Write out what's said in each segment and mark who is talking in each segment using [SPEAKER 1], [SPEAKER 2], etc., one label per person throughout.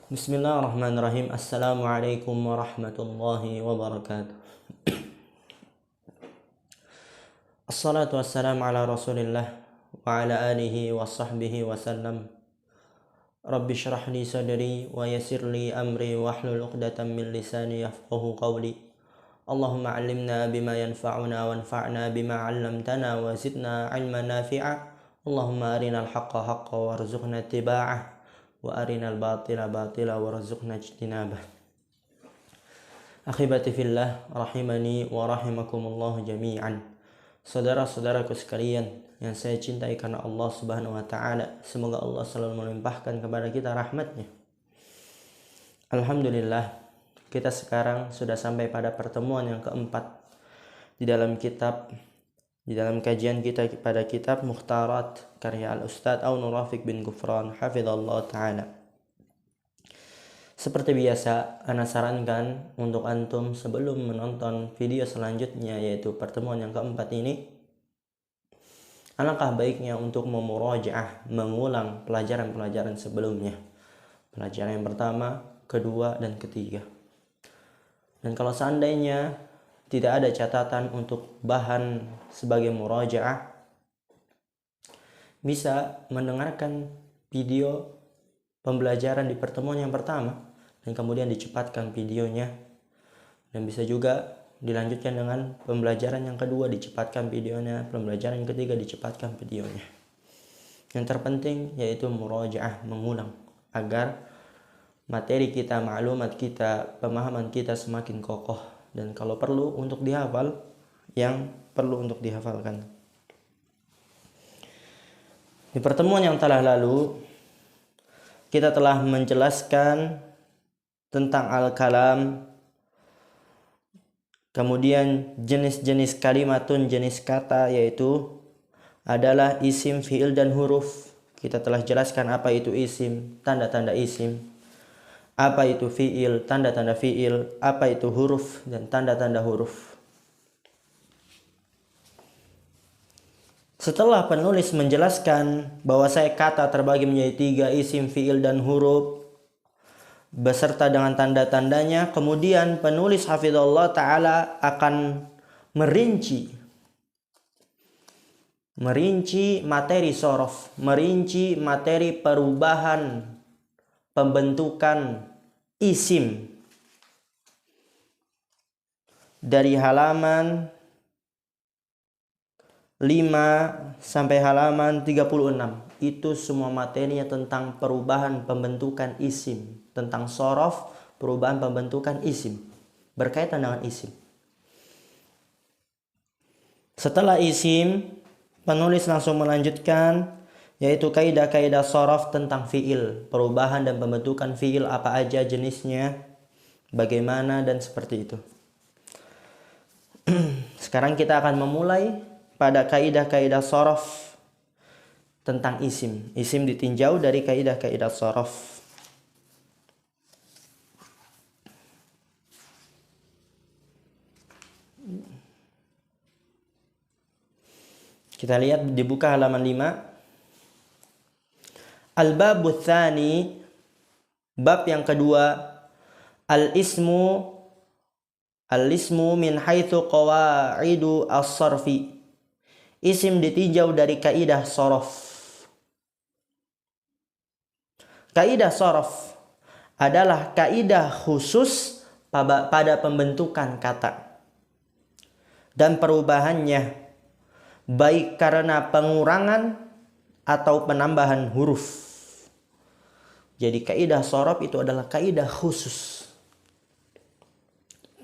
[SPEAKER 1] Bismillahirrahmanirrahim. Assalamualaikum warahmatullahi wabarakatuh. Assalatu wassalamu ala rasulillah wa ala alihi wa sahbihi wa sallam. Rabbi syrah li sadri wa yassir li amri wa hlul uqdatan min lisani yafqahu qawli. Allahumma allimna bima yanfa'una wanfa'na bima 'allamtana wa zidna 'ilman nafi'a. Allahumma arinal haqqa haqqa warzuqna ittiba'ah wa arinal batila batila warzuqna ijtinabah. Akhibati fillah rahimani wa rahimakumullah jami'an. Saudara-saudaraku sekalian yang saya cintai karena Allah Subhanahu wa taala, semoga Allah selalu melimpahkan kepada kita rahmatnya. Alhamdulillah, kita sekarang sudah sampai pada pertemuan yang keempat di dalam kajian kita pada kitab Mukhtarat karya Al-Ustadz Aun Rafiq bin Gufran hafizallahu taala. Seperti biasa, ana sarankan untuk antum sebelum menonton video selanjutnya, yaitu pertemuan yang keempat ini, alangkah baiknya untuk memurajaah, mengulang pelajaran-pelajaran sebelumnya. Pelajaran yang pertama, kedua, dan ketiga. Dan kalau seandainya tidak ada catatan untuk bahan sebagai murajaah, bisa mendengarkan video pembelajaran di pertemuan yang pertama dan kemudian dicepatkan videonya, dan bisa juga dilanjutkan dengan pembelajaran yang kedua, dicepatkan videonya, pembelajaran yang ketiga dicepatkan videonya. Yang terpenting yaitu murajaah, mengulang, agar materi kita, maklumat kita, pemahaman kita semakin kokoh, dan kalau perlu untuk dihafal yang perlu untuk dihafalkan. Di pertemuan yang telah lalu kita telah menjelaskan tentang al-kalam, kemudian jenis-jenis kalimatun, jenis kata, yaitu adalah isim, fiil, dan huruf. Kita telah jelaskan apa itu isim, tanda-tanda isim, apa itu fiil, tanda-tanda fiil, apa itu huruf, dan tanda-tanda huruf. Setelah penulis menjelaskan bahwa kata terbagi menjadi 3, isim, fiil, dan huruf, beserta dengan tanda-tandanya, kemudian penulis hafizallahu ta'ala akan merinci materi sorof, merinci materi perubahan pembentukan isim dari halaman 5 sampai halaman 36. Itu semua materinya tentang perubahan pembentukan isim, tentang sorof, perubahan pembentukan isim, berkaitan dengan isim. Setelah isim, penulis langsung melanjutkan, yaitu kaidah-kaidah sorof tentang fiil, perubahan dan pembentukan fiil, apa aja jenisnya, bagaimana, dan seperti itu. Sekarang kita akan memulai pada kaidah-kaidah sorof tentang isim. Isim ditinjau dari kaidah-kaidah sorof. Kita lihat, dibuka halaman 5. Al-babu tsani, bab yang kedua, al-ismu min haitsu qawaidu as-sarfi. Isim ditinjau dari kaidah sorof. Kaidah sorof adalah kaidah khusus pada pembentukan kata dan perubahannya, baik karena pengurangan atau penambahan huruf. Jadi kaidah sorof itu adalah kaidah khusus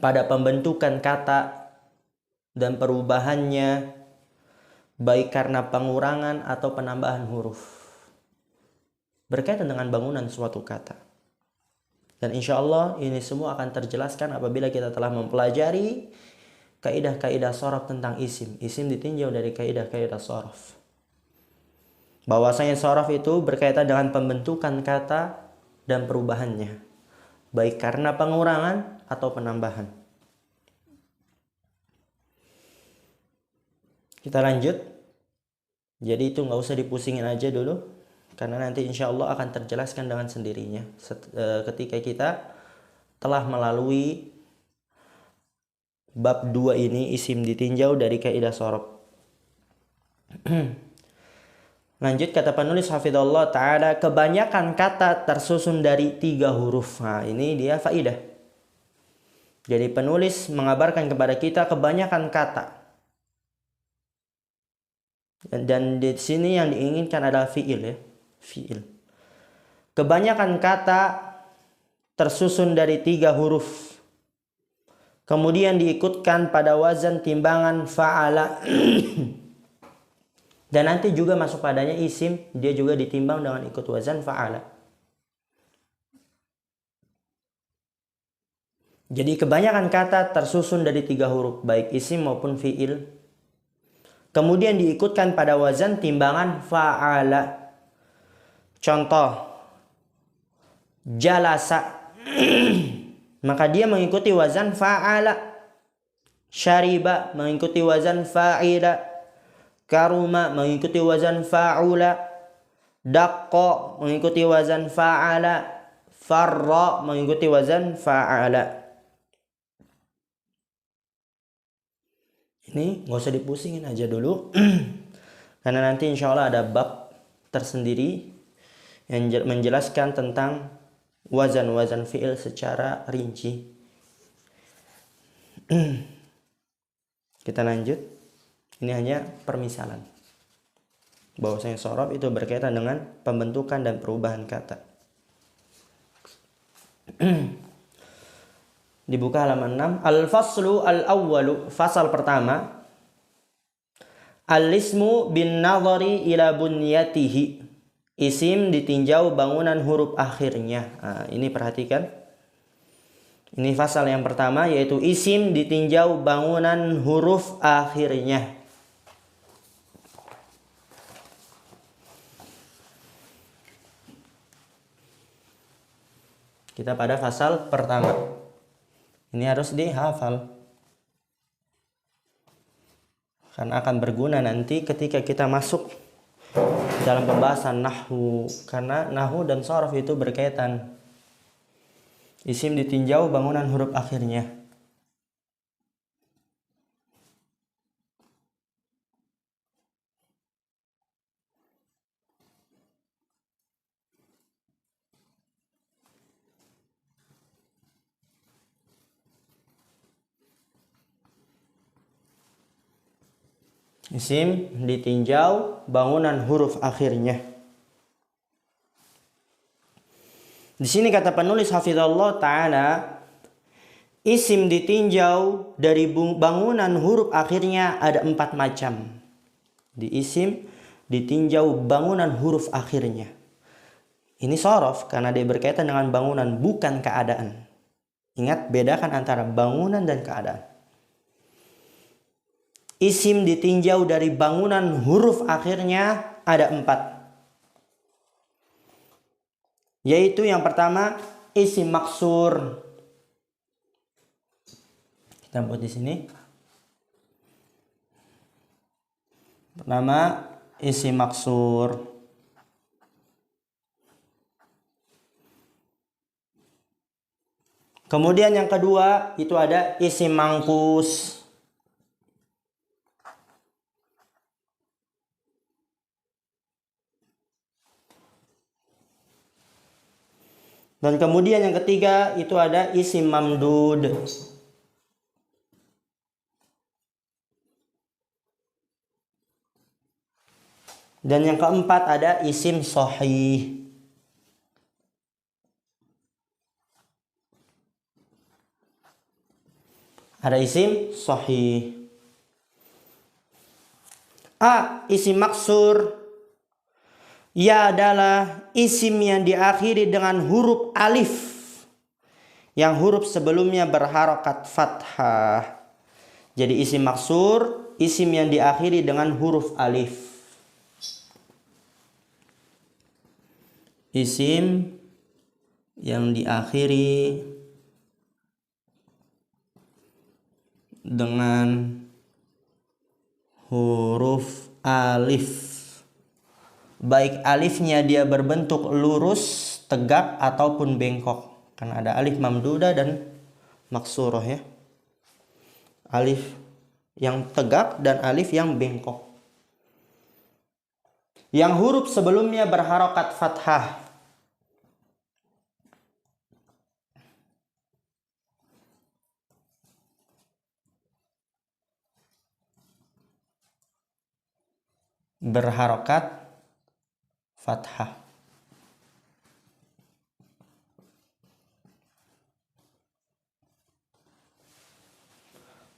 [SPEAKER 1] pada pembentukan kata dan perubahannya, baik karena pengurangan atau penambahan huruf, berkaitan dengan bangunan suatu kata. Dan insya Allah ini semua akan terjelaskan apabila kita telah mempelajari kaidah-kaidah sorof tentang isim. Isim ditinjau dari kaidah-kaidah sorof. Bahwasanya sorof itu berkaitan dengan pembentukan kata dan perubahannya, baik karena pengurangan atau penambahan. Kita lanjut. Jadi itu nggak usah dipusingin aja dulu. karena nanti insya Allah akan terjelaskan dengan sendirinya ketika kita telah melalui bab 2 ini, isim ditinjau dari kaidah shorof. Lanjut, kata penulis hafizallahu ta'ala, kebanyakan kata tersusun dari 3 huruf. Nah, ini dia faidah. Jadi penulis mengabarkan kepada kita kebanyakan kata. Dan di sini yang diinginkan adalah fi'il ya. Fi'il. Kebanyakan kata tersusun dari 3 huruf. Kemudian diikutkan pada wazan timbangan fa'ala. Dan nanti juga masuk padanya isim, dia juga ditimbang dengan ikut wazan fa'ala. Jadi kebanyakan kata tersusun dari 3 huruf, baik isim maupun fi'il. Kemudian diikutkan pada wazan timbangan fa'ala. Contoh, jalasa. Maka dia mengikuti wazan fa'ala. Syariba mengikuti wazan fa'ila. Karuma mengikuti wazan fa'ula. Daqqa mengikuti wazan fa'ala. Farra mengikuti wazan fa'ala. Ini nggak usah dipusingin aja dulu. Karena nanti insya Allah ada bab tersendiri yang menjelaskan tentang wazan-wazan fi'il secara rinci. Kita lanjut. Ini hanya permisalan bahwasanya shorof itu berkaitan dengan pembentukan dan perubahan kata. Dibuka halaman 6. Al-faslu al-awwalu, fasal pertama. Al-ismu bin nadhari ila bunyatihi. Isim ditinjau bangunan huruf akhirnya. Nah, ini perhatikan. Ini fasal yang pertama, yaitu isim ditinjau bangunan huruf akhirnya. Kita pada fasal pertama. Ini harus dihafal. Karena akan berguna nanti ketika kita masuk dalam pembahasan nahwu. Karena nahwu dan shorof itu berkaitan. Isim ditinjau bangunan huruf akhirnya. Isim ditinjau bangunan huruf akhirnya. Di sini kata penulis hafizallahu ta'ala, isim ditinjau dari bangunan huruf akhirnya ada 4 macam. Di isim ditinjau bangunan huruf akhirnya. Ini shorof karena dia berkaitan dengan bangunan, bukan keadaan. Ingat, bedakan antara bangunan dan keadaan. Isim ditinjau dari bangunan huruf akhirnya ada 4. Yaitu yang pertama, isim maksur. Kita buat di sini. Pertama, isim maksur. Kemudian yang kedua, itu ada isim mangkus. Dan kemudian yang ketiga itu ada isim mamdud. Dan yang keempat ada isim sahih. Ada isim sahih. A, isim maksur. Ya adalah isim yang diakhiri dengan huruf alif, yang huruf sebelumnya berharokat fathah. Jadi isim maksur, isim yang diakhiri dengan huruf alif. Isim yang diakhiri dengan huruf alif. baik alifnya dia berbentuk lurus, tegak ataupun bengkok. Karena ada alif mamdudah dan maksurah ya. Alif yang tegak dan alif yang bengkok. Yang huruf sebelumnya berharokat fathah. Berharokat fathah.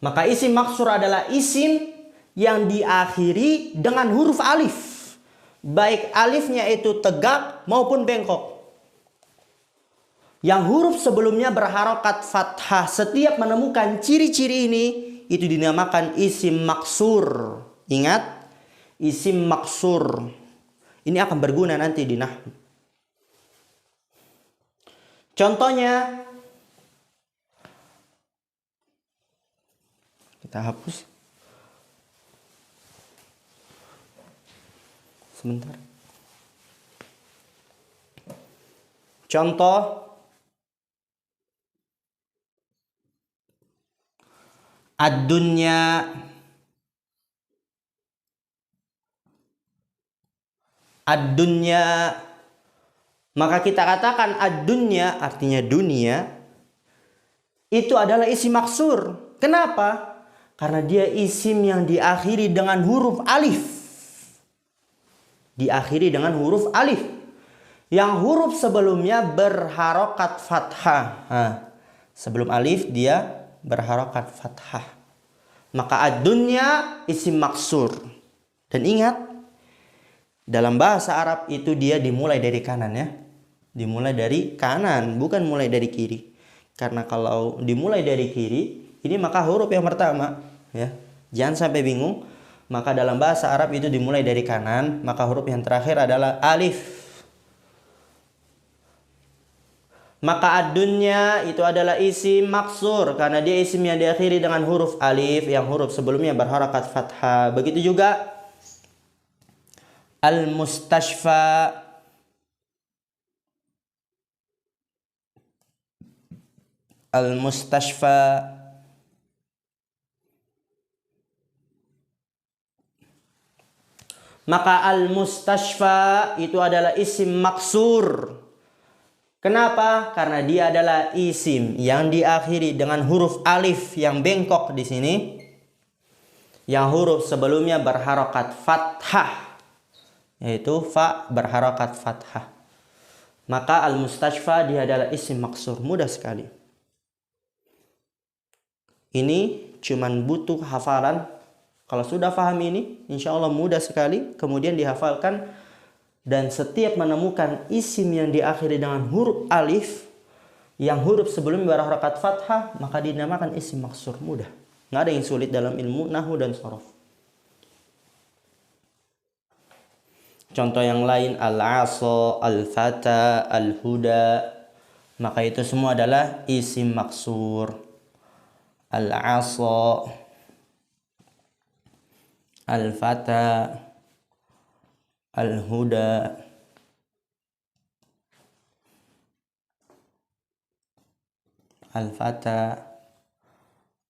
[SPEAKER 1] Maka isim maksur adalah isim yang diakhiri dengan huruf alif. Baik alifnya itu tegak maupun bengkok. Yang huruf sebelumnya berharokat fathah. Setiap menemukan ciri-ciri ini, itu dinamakan isim maksur. Ingat, isim maksur. Ini akan berguna nanti di nahwu. Contohnya, kita hapus. Sebentar. Contoh ad-dunya, ad-dunya. Maka kita katakan ad-dunya artinya dunia itu adalah isim maksur. Kenapa? Karena dia isim yang diakhiri dengan huruf alif. Diakhiri dengan huruf alif. Yang huruf sebelumnya berharokat fathah. Sebelum alif dia berharokat fathah. Maka ad-dunya isim maksur. Dan ingat, dalam bahasa Arab itu dia dimulai dari kanan ya. Dimulai dari kanan, bukan mulai dari kiri. Karena kalau dimulai dari kiri, ini maka huruf yang pertama ya. Jangan sampai bingung. Maka dalam bahasa Arab itu dimulai dari kanan, maka huruf yang terakhir adalah alif. Maka ad-dunya itu adalah isim maksur karena dia isim yang diakhiri dengan huruf alif yang huruf sebelumnya berharakat fathah. Begitu juga al-mustashfa, al-mustashfa. Maka al-mustashfa itu adalah isim maksur. Kenapa? Karena dia adalah isim yang diakhiri dengan huruf alif yang bengkok di sini. Yang huruf sebelumnya berharokat fathah. Yaitu fa berharokat fathah. Maka al-mustashfa dia adalah isim maksur. Mudah sekali. Ini cuman butuh hafalan. Kalau sudah paham ini, insya Allah mudah sekali. Kemudian dihafalkan. Dan setiap menemukan isim yang diakhiri dengan huruf alif, yang huruf sebelumnya berharokat fathah, maka dinamakan isim maksur. Mudah. Nggak ada yang sulit dalam ilmu nahwu dan shorof. Contoh yang lain, al-asa, al-fata, al-huda. Maka itu semua adalah isim maksur. Al-asa, al-fata, al-huda, al-fata,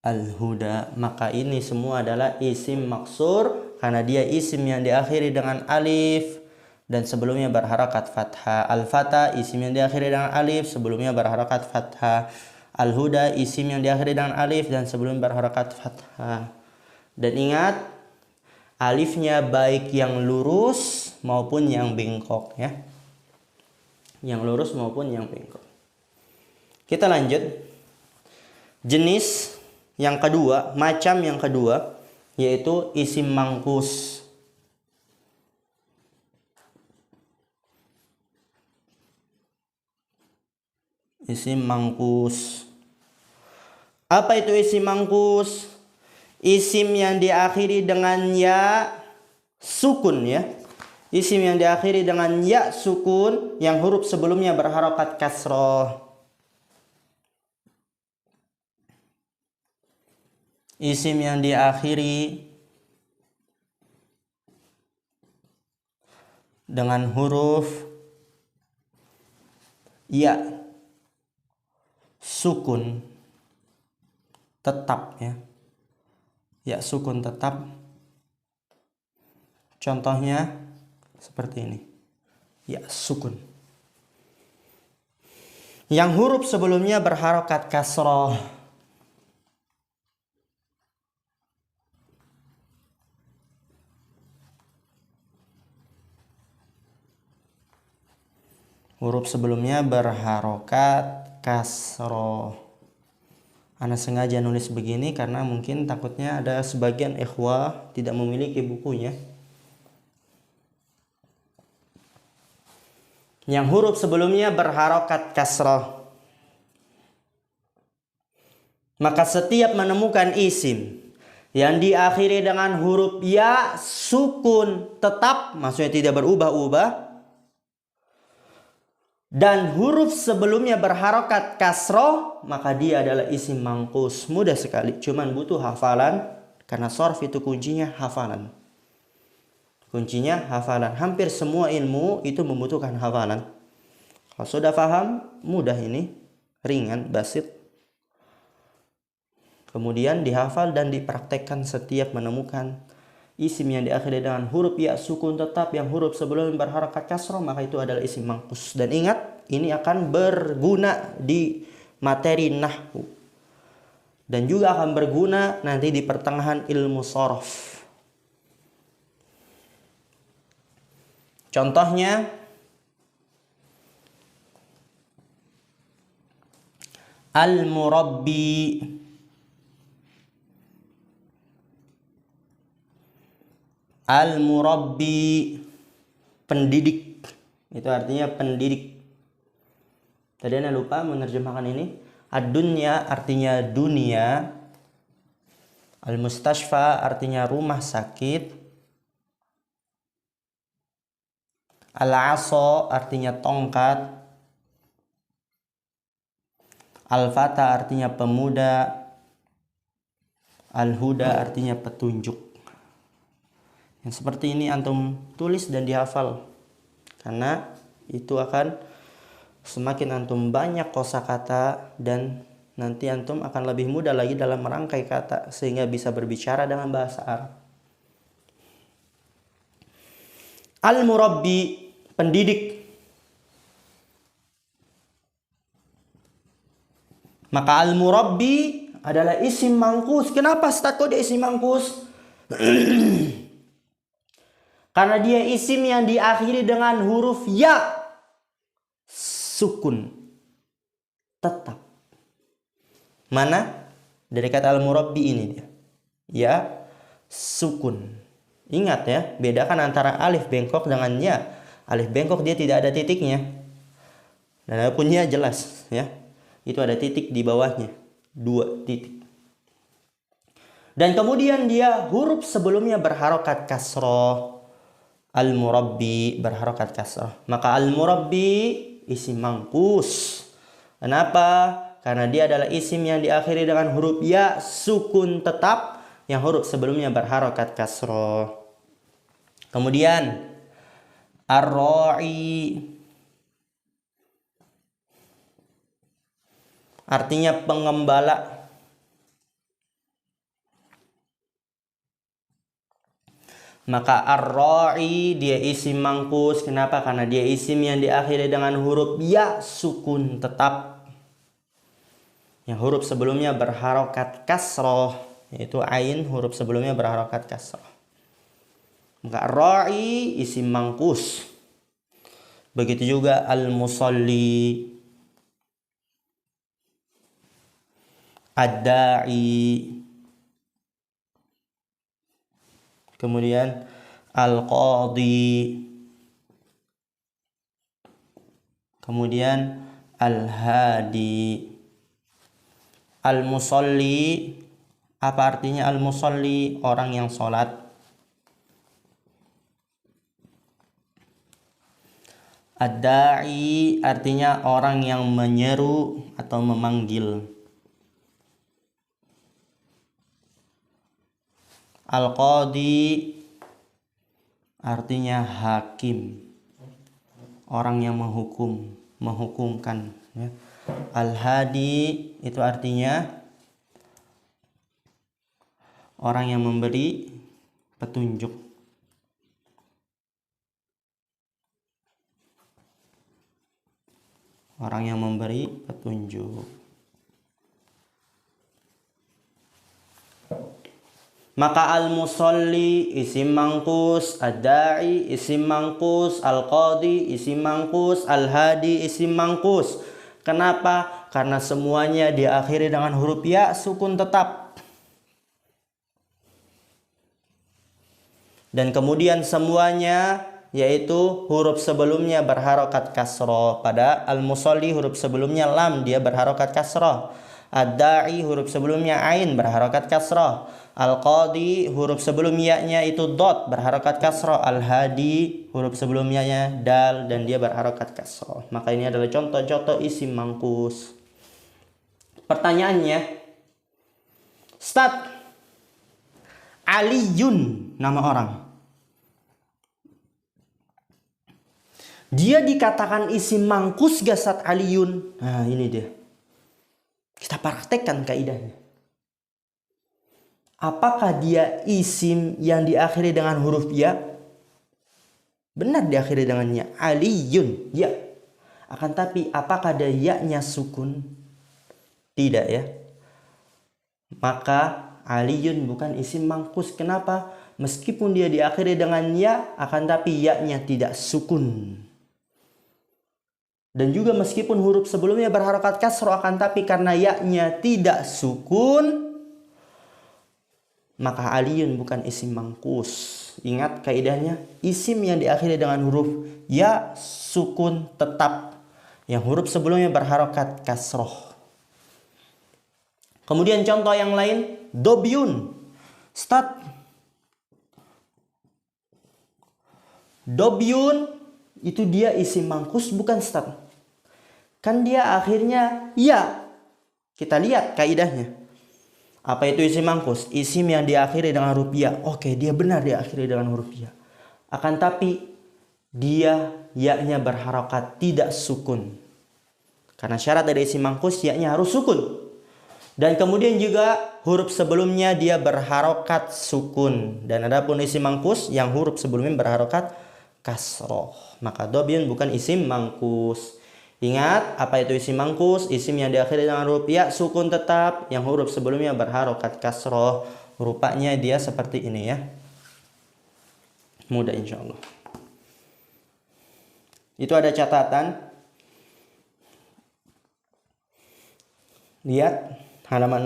[SPEAKER 1] al-huda. Maka ini semua adalah isim maksur karena dia isim yang diakhiri dengan alif dan sebelumnya berharakat fathah. Al-fata isim yang diakhiri dengan alif sebelumnya berharakat fathah. Al-huda isim yang diakhiri dengan alif dan sebelumnya berharakat fathah. Dan ingat, alifnya baik yang lurus maupun yang bengkok ya. Yang lurus maupun yang bengkok. Kita lanjut. Jenis yang kedua, macam yang kedua, yaitu isim mangkus. Isim mangkus. Apa itu isim mangkus? Isim yang diakhiri dengan ya sukun ya. Isim yang diakhiri dengan ya sukun yang huruf sebelumnya berharokat kasroh. Isim yang diakhiri dengan huruf ya sukun tetap ya. Ya sukun tetap. Contohnya seperti ini. Ya sukun. Yang huruf sebelumnya berharokat kasroh. Huruf sebelumnya berharokat kasroh. Ana sengaja nulis begini karena mungkin takutnya ada sebagian ikhwah tidak memiliki bukunya. Yang huruf sebelumnya berharokat kasroh. Maka setiap menemukan isim yang diakhiri dengan huruf ya sukun tetap, maksudnya tidak berubah-ubah, dan huruf sebelumnya berharokat kasroh, maka dia adalah isim mangkus. Mudah sekali, cuman butuh hafalan, karena sorf itu kuncinya hafalan. Kuncinya hafalan. Hampir semua ilmu itu membutuhkan hafalan. Kalau sudah paham, mudah ini, ringan, basit. Kemudian dihafal dan dipraktekkan setiap menemukan isim yang diakhiri dengan huruf ya sukun tetap yang huruf sebelum berharokat kasroh, maka itu adalah isim mangkus. Dan ingat, ini akan berguna di materi nahwu dan juga akan berguna nanti di pertengahan ilmu shorof. Contohnya al-murabbi. Al-murabbi, pendidik. Itu artinya pendidik. Tadi Anda lupa menerjemahkan ini. Ad-dunya artinya dunia. Al-mustashfa artinya rumah sakit. Al-asa artinya tongkat. Al-fata artinya pemuda. Al-huda artinya petunjuk. Yang seperti ini antum tulis dan dihafal, karena itu akan semakin antum banyak kosakata dan nanti antum akan lebih mudah lagi dalam merangkai kata sehingga bisa berbicara dengan bahasa Arab. Al-murabbi, pendidik. Maka al-murabbi adalah isim mangkus. Kenapa Ustaz kok dia isim mangkus? Karena dia isim yang diakhiri dengan huruf ya sukun tetap. Mana? Dari kata al-murabbi ini dia. Ya sukun. Ingat ya, bedakan antara alif bengkok dengan ya. Alif bengkok dia tidak ada titiknya. Dan adapun ya jelas ya. Itu ada titik di bawahnya. 2 titik. Dan kemudian dia huruf sebelumnya berharokat kasroh. Al-murabbi berharokat kasrah. Maka al-murabbi isim mangkus. Kenapa? Karena dia adalah isim yang diakhiri dengan huruf ya sukun tetap yang huruf sebelumnya berharokat kasrah. Kemudian ar-ra'i artinya pengembala. Maka ar-ra'i dia isim mangkus. Kenapa? Karena dia isim yang diakhiri dengan huruf ya sukun tetap yang huruf sebelumnya berharokat kasroh, yaitu ain huruf sebelumnya berharokat kasroh. Maka ar-ra'i isim mangkus. Begitu juga al-musalli, ad-da'i, kemudian al-qadhi, kemudian al-hadi. Al-musalli, apa artinya al-musalli? Orang yang sholat. Ad-da'i artinya orang yang menyeru atau memanggil. Al-qadhi artinya hakim. orang yang menghukumkan ya. Al-hadi itu artinya orang yang memberi petunjuk. Orang yang memberi petunjuk. Maka al-musalli isim mangkus, ad-da'i isim mangkus, al-qadi isim mangkus, al-hadi isim mangkus. Kenapa? Karena semuanya diakhiri dengan huruf ya sukun tetap. Dan kemudian semuanya yaitu huruf sebelumnya berharokat kasroh. Pada al-musalli huruf sebelumnya lam, dia berharokat kasroh. Ad-da'i huruf sebelumnya ain berharokat kasroh. Al-qadi huruf sebelum ya-nya itu dot berharokat kasroh. Al-hadi huruf sebelumnya dal dan dia berharokat kasroh. Maka ini adalah contoh-contoh isim mangkus. Pertanyaannya, Ustaz, Aliyun nama orang. Dia dikatakan isim mangkus gak Ustaz Aliyun? Nah ini dia. Kita praktekkan kaidahnya. Apakah dia isim yang diakhiri dengan huruf ya? Benar diakhiri dengan ya. Aliyun, ya. Akan tapi apakah ada ya-nya sukun? Tidak ya. Maka Aliyun bukan isim mangkus. Kenapa? Meskipun dia diakhiri dengan ya, akan tapi ya-nya tidak sukun. Dan juga meskipun huruf sebelumnya berharokat kasroh, akan tapi karena ya-nya tidak sukun, maka Aliyun bukan isim mangkus. Ingat kaidahnya, isim yang diakhiri dengan huruf ya sukun tetap, yang huruf sebelumnya berharokat kasroh. Kemudian contoh yang lain, dobyun. Ustaz, dobyun itu dia isim mangkus bukan Ustaz? Kan dia akhirnya ya. Kita lihat kaidahnya. Apa itu isim mangkus? Isim yang diakhiri dengan huruf ya. Oke, dia benar diakhiri dengan huruf ya. Akan tapi dia ya-nya berharokat tidak sukun. Karena syarat dari isim mangkus ya-nya harus sukun. Dan kemudian juga huruf sebelumnya dia berharokat sukun. Dan adapun isim mangkus yang huruf sebelumnya berharokat kasroh. Maka dobyun bukan isim mangkus. Ingat, apa itu isim mangkus? Isim yang diakhiri dengan huruf ya sukun tetap, yang huruf sebelumnya berharokat kasroh. Rupanya dia seperti ini ya. Mudah insya Allah. Itu ada catatan. Lihat halaman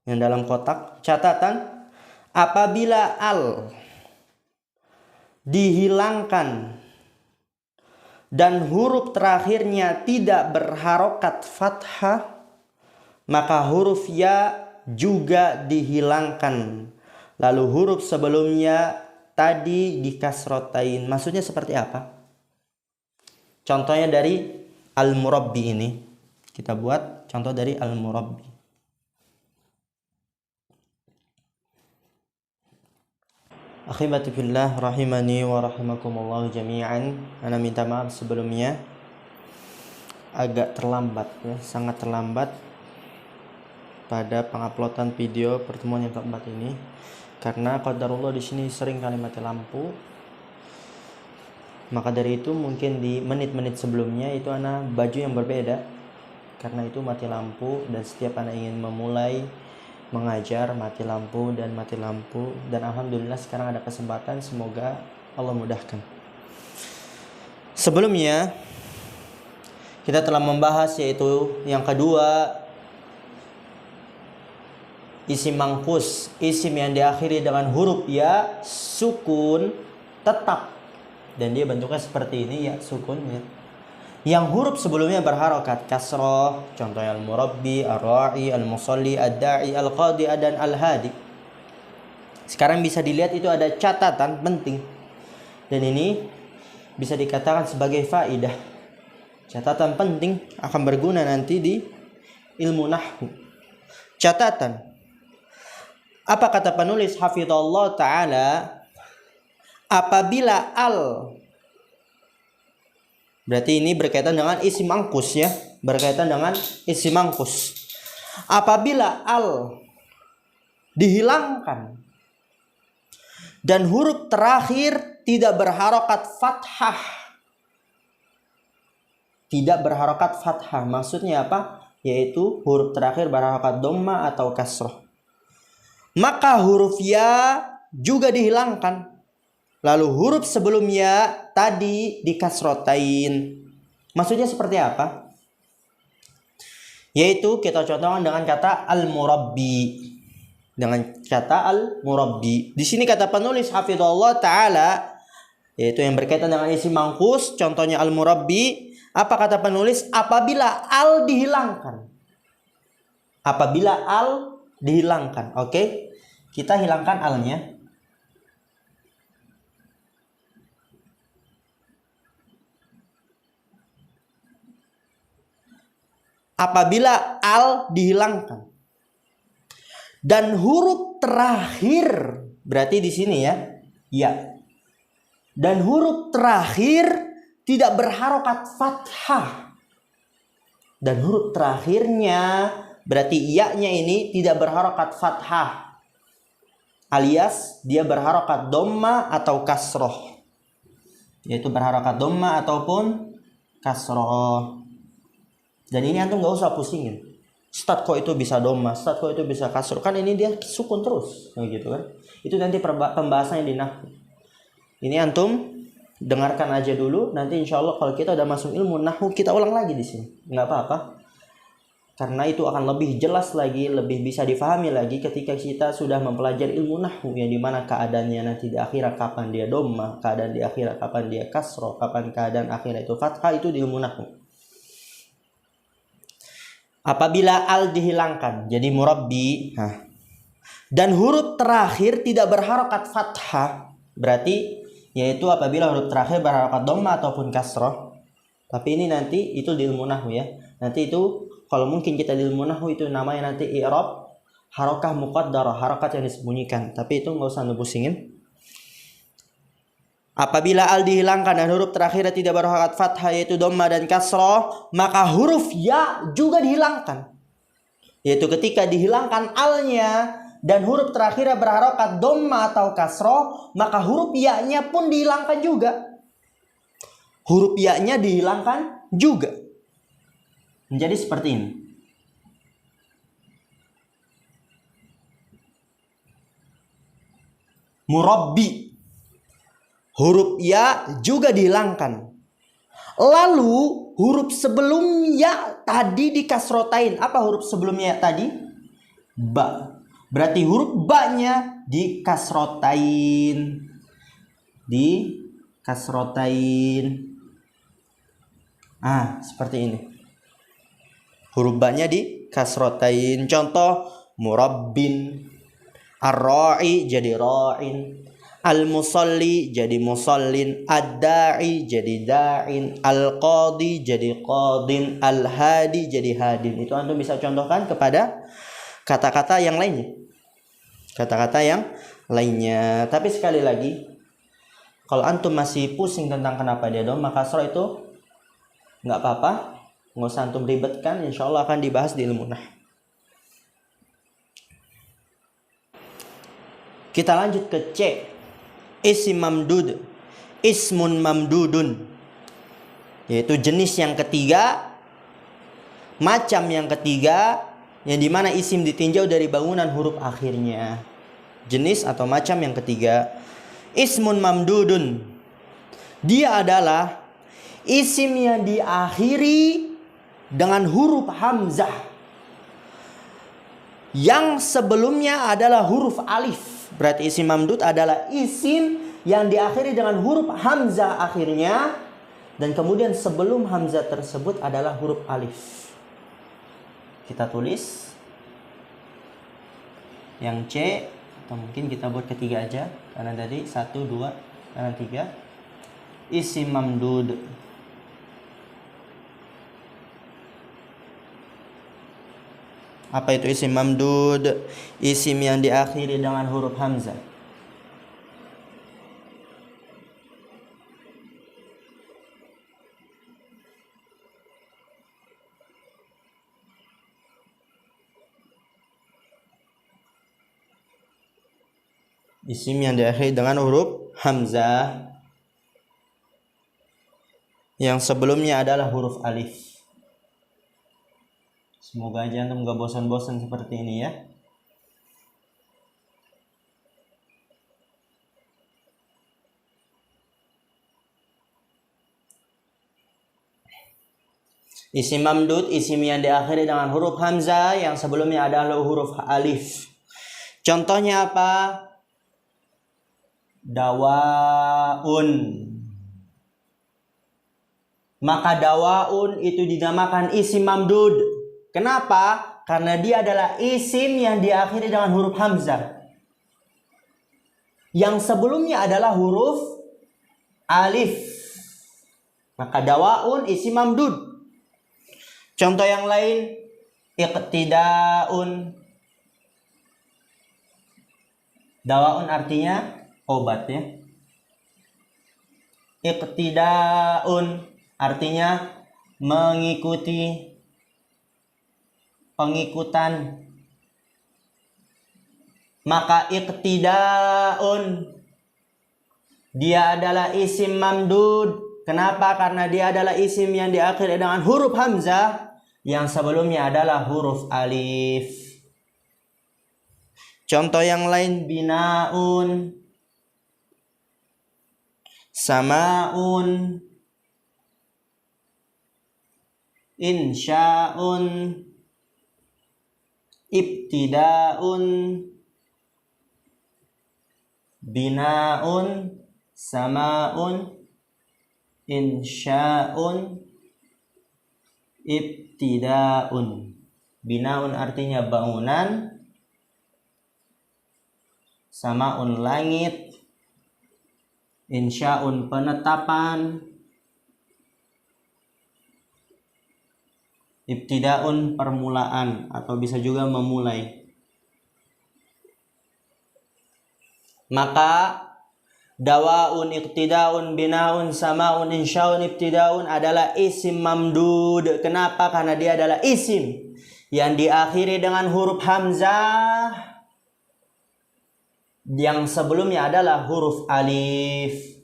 [SPEAKER 1] 6 yang dalam kotak. Catatan, apabila al dihilangkan dan huruf terakhirnya tidak berharokat fathah, maka huruf ya juga dihilangkan. Lalu huruf sebelumnya tadi dikasrotain. Maksudnya seperti apa? Contohnya dari al-murabbi ini. Kita buat contoh dari al-murabbi. Akhibati fillah rahimani wa rahimakumullah jami'an. Ana minta maaf sebelumnya agak terlambat ya, sangat terlambat pada penguploadan video pertemuan yang keempat ini karena qadarullah di sini sering kali mati lampu. Maka dari itu mungkin di menit-menit sebelumnya itu ana baju yang berbeda karena itu mati lampu, dan setiap ana ingin memulai mengajar mati lampu dan alhamdulillah sekarang ada kesempatan, semoga Allah mudahkan. Sebelumnya kita telah membahas yaitu yang kedua, isim mangkus, isim yang diakhiri dengan huruf ya sukun tetap dan dia bentuknya seperti ini ya sukun ya. Yang huruf sebelumnya berharokat kasroh, contohnya al-murabbi, ar-ra'i, al-musalli, ad-da'i, al-qadi, dan al-hadi. Sekarang bisa dilihat itu ada catatan penting. Dan ini bisa dikatakan sebagai faidah. Catatan penting akan berguna nanti di ilmu nahwu. Catatan. Apa kata penulis hafizallahu ta'ala? Apabila al Berarti ini berkaitan dengan isim mangkus ya. Berkaitan dengan isim mangkus. Apabila al dihilangkan dan huruf terakhir tidak berharokat fathah. Tidak berharokat fathah. Maksudnya apa? Yaitu huruf terakhir berharokat dhamma atau kasroh. Maka huruf ya juga dihilangkan. Lalu huruf sebelumnya tadi dikasrotain. Maksudnya seperti apa? Yaitu kita contohkan dengan kata al-murabbi. Dengan kata al-murabbi. Di sini kata penulis hafizallahu taala, yaitu yang berkaitan dengan isim mangkus, contohnya al-murabbi. Apa kata penulis? Apabila al dihilangkan. Apabila al dihilangkan. Oke. Kita hilangkan alnya. Apabila al dihilangkan dan huruf terakhir, berarti di sini ya, dan huruf terakhir tidak berharokat fathah, dan huruf terakhirnya berarti ya-nya ini tidak berharokat fathah, alias dia berharokat dhamma atau kasroh, yaitu berharokat dhamma ataupun kasroh. Dan ini antum gak usah pusingin. Ustaz kok itu bisa dhamma, Ustaz kok itu bisa kasroh. Kan ini dia sukun terus, gitu kan. Itu nanti pembahasannya di nahwu. Ini antum dengarkan aja dulu. Nanti insya Allah kalau kita udah masuk ilmu nahwu, kita ulang lagi di sini. Nggak apa-apa. Karena itu akan lebih jelas lagi, lebih bisa difahami lagi ketika kita sudah mempelajari ilmu nahwu, yang dimana keadaannya nanti di akhirat kapan dia dhamma, keadaan di akhirat kapan dia kasroh, kapan keadaan akhirat itu fathah, itu di ilmu nahwu. Apabila al dihilangkan jadi murabbi, dan huruf terakhir tidak berharokat fathah, berarti yaitu apabila huruf terakhir berharokat dhamma ataupun kasroh. Tapi ini nanti itu di ilmu nahwu ya. Nanti itu kalau mungkin kita di ilmu nahwu itu namanya nanti i'rab harokah muqaddarah, harokat yang disembunyikan. Tapi itu nggak usah pusingin. Apabila al dihilangkan dan huruf terakhir tidak berharokat fathah yaitu dhamma dan kasroh, maka huruf ya juga dihilangkan. Yaitu ketika dihilangkan alnya dan huruf terakhir berharokat dhamma atau kasroh, maka huruf ya-nya pun dihilangkan juga. Huruf ya-nya dihilangkan juga. Menjadi seperti ini. Murabbi. Huruf ya juga dihilangkan. Lalu huruf sebelum ya tadi dikasrotain. Apa huruf sebelumnya tadi? Ba. Berarti huruf ba-nya dikasrotain. Dikasrotain. Seperti ini. Huruf ba-nya dikasrotain. Contoh murabbin. Ar-ra'i jadi ra'in. Al-musalli jadi musallin, ad-da'i jadi da'in, al-qadi jadi qadin, al-hadi jadi hadin. Itu antum bisa contohkan kepada kata-kata yang lainnya. Kata-kata yang lainnya. Tapi sekali lagi, kalau antum masih pusing tentang kenapa dia dhamma kasroh itu nggak apa-apa, nggak usah antum ribetkan. Insya Allah akan dibahas di ilmu nahwu. Kita lanjut ke C. Isim mamdud, ismun mamdudun, yaitu jenis yang ketiga, macam yang ketiga, yang dimana isim ditinjau dari bangunan huruf akhirnya. Jenis atau macam yang ketiga, ismun mamdudun, dia adalah isim yang diakhiri dengan huruf hamzah, yang sebelumnya adalah huruf alif. Berarti isim mamdud adalah isim yang diakhiri dengan huruf hamzah akhirnya, dan kemudian sebelum hamzah tersebut adalah huruf alif. Kita tulis yang C, atau mungkin kita buat ketiga aja, karena tadi 1, 2, karena 3. Isim mamdud. Apa itu isim mamdud? Isim yang diakhiri dengan huruf hamzah. Isim yang diakhiri dengan huruf hamzah yang sebelumnya adalah huruf alif. Semoga aja antum gak bosan-bosan seperti ini ya. Isim mamdud, isim yang diakhiri dengan huruf hamzah yang sebelumnya adalah huruf alif. Contohnya apa? Dawaun. Maka dawaun itu dinamakan isim mamdud. Kenapa? Karena dia adalah isim yang diakhiri dengan huruf hamzah. Yang sebelumnya adalah huruf alif. Maka dawaun isim mamdud. Contoh yang lain, iqtidaun. Dawaun artinya obat ya. Iqtidaun artinya mengikuti, pengikutan. Maka iqtidaun dia adalah isim mamdud. Kenapa? Karena dia adalah isim yang diakhiri dengan huruf hamzah yang sebelumnya adalah huruf alif. Contoh yang lain, binaun, samaun, insya'un, ibtidaun, binaun, samaun, insya'un, ibtidaun. Binaun artinya bangunan, samaun langit, insya'un penetapan, ibtidaun permulaan atau bisa juga memulai. Maka dawaun, iqtidaun, binaun, samaun, insya'un, ibtidaun adalah isim mamdud. Kenapa? Karena dia adalah isim yang diakhiri dengan huruf hamzah yang sebelumnya adalah huruf alif.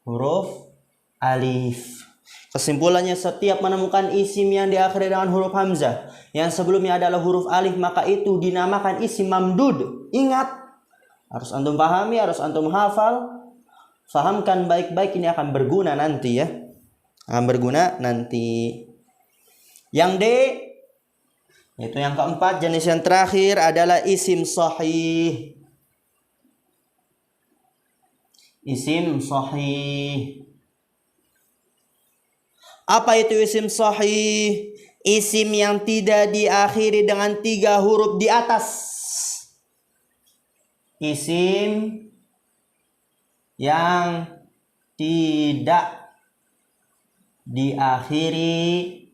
[SPEAKER 1] Huruf alif. Kesimpulannya, setiap menemukan isim yang diakhiri dengan huruf hamzah yang sebelumnya adalah huruf alif, maka itu dinamakan isim mamdud. Ingat, harus antum pahami, harus antum hafal. Fahamkan baik-baik, ini akan berguna nanti ya. Akan berguna nanti. Yang D, itu yang keempat, jenis yang terakhir adalah isim sahih. Isim sahih. Apa itu isim sahih? Isim yang tidak diakhiri dengan 3 huruf di atas. Isim yang tidak diakhiri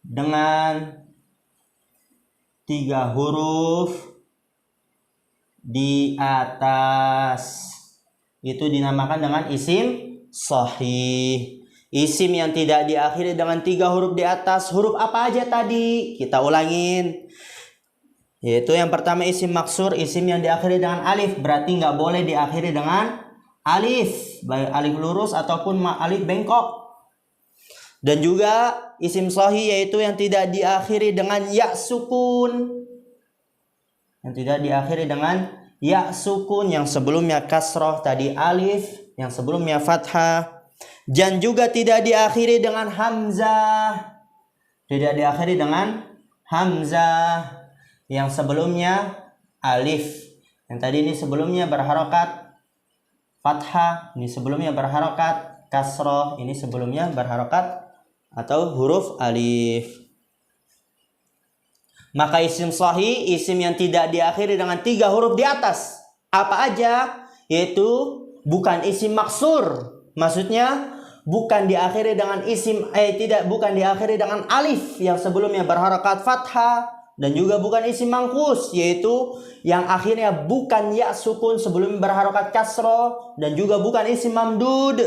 [SPEAKER 1] dengan 3 huruf di atas, itu dinamakan dengan isim sahih. Isim yang tidak diakhiri dengan 3 huruf di atas. Huruf apa aja tadi? Kita ulangin. Yaitu yang pertama isim maksur, isim yang diakhiri dengan alif. Berarti nggak boleh diakhiri dengan alif, baik alif lurus ataupun alif bengkok. Dan juga isim sahih yaitu yang tidak diakhiri dengan ya sukun. Yang tidak diakhiri dengan ya sukun, yang sebelumnya kasroh tadi alif, yang sebelumnya fathah. Dan juga tidak diakhiri dengan hamzah. Tidak diakhiri dengan hamzah, yang sebelumnya alif. Yang tadi ini sebelumnya berharokat fathah, ini sebelumnya berharokat kasroh, ini sebelumnya berharokat atau huruf alif. Maka isim sahih, isim yang tidak diakhiri dengan 3 huruf di atas. Apa aja? Yaitu bukan isim maksur. Maksudnya bukan diakhiri dengan bukan diakhiri dengan alif yang sebelumnya berharokat fathah. Dan juga bukan isim mangkus, yaitu yang akhirnya bukan ya sukun sebelum berharokat kasroh. Dan juga bukan isim mamdud,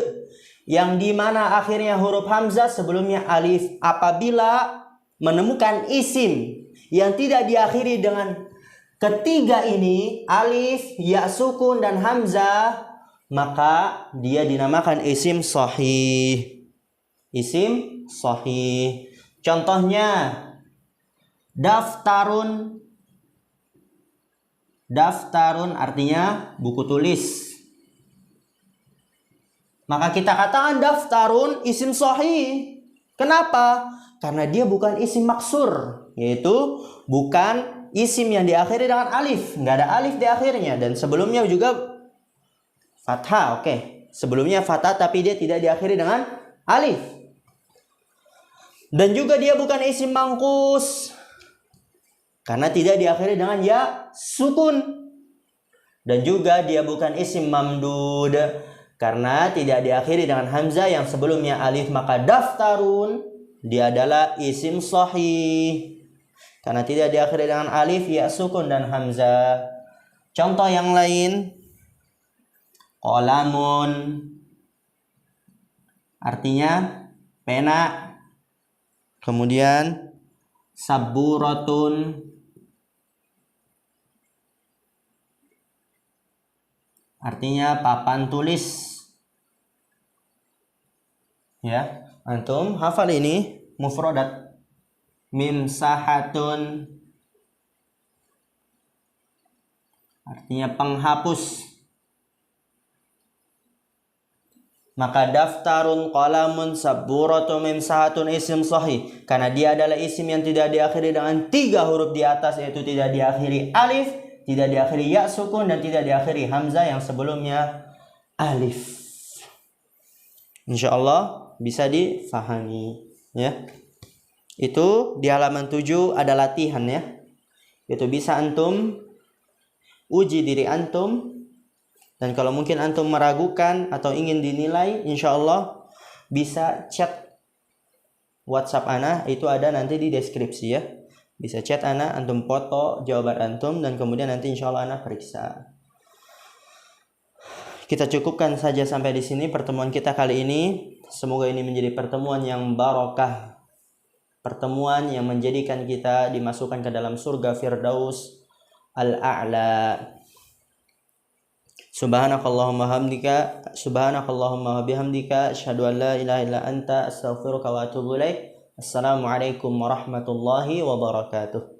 [SPEAKER 1] yang dimana akhirnya huruf hamzah sebelumnya alif. Apabila menemukan isim yang tidak diakhiri dengan ketiga ini alif, ya sukun dan hamzah, maka dia dinamakan isim sahih. Isim sahih. Contohnya daftarun. Daftarun artinya buku tulis. Maka kita katakan daftarun isim sahih. Kenapa? Karena dia bukan isim maksur, yaitu bukan isim yang diakhiri dengan alif, nggak ada alif di akhirnya, dan sebelumnya juga fathah. Oke, sebelumnya fathah tapi dia tidak diakhiri dengan alif. Dan juga dia bukan isim mangkus karena tidak diakhiri dengan ya sukun. Dan juga dia bukan isim mamdud karena tidak diakhiri dengan hamzah yang sebelumnya alif. Maka daftarun dia adalah isim sahih karena tidak diakhiri dengan alif, ya sukun dan hamzah. Contoh yang lain, qalamun artinya pena. Kemudian saburatun artinya papan tulis. Ya, antum hafal ini mufradat. Mimsahatun artinya penghapus. Maka daftarun, qalamun, saburatun, mimsahatun isim sahih karena dia adalah isim yang tidak diakhiri dengan 3 huruf di atas, yaitu tidak diakhiri alif, tidak diakhiri ya sukun, dan tidak diakhiri hamzah yang sebelumnya alif. Insyaallah bisa difahami ya. Itu di halaman 7 ada latihan ya. Itu bisa antum uji diri antum. Dan kalau mungkin antum meragukan atau ingin dinilai, insyaallah bisa chat WhatsApp ana, itu ada nanti di deskripsi ya. Bisa chat ana, antum foto jawaban antum, dan kemudian nanti insyaallah ana periksa. Kita cukupkan saja sampai di sini pertemuan kita kali ini. Semoga ini menjadi pertemuan yang barokah. Pertemuan yang menjadikan kita dimasukkan ke dalam surga Firdaus Al-A'la. Subhanakallahumma wa bihamdika asyhadu an la ilaha illa anta astaghfiruka wa atubu ilaik. Assalamualaikum warahmatullahi wabarakatuh.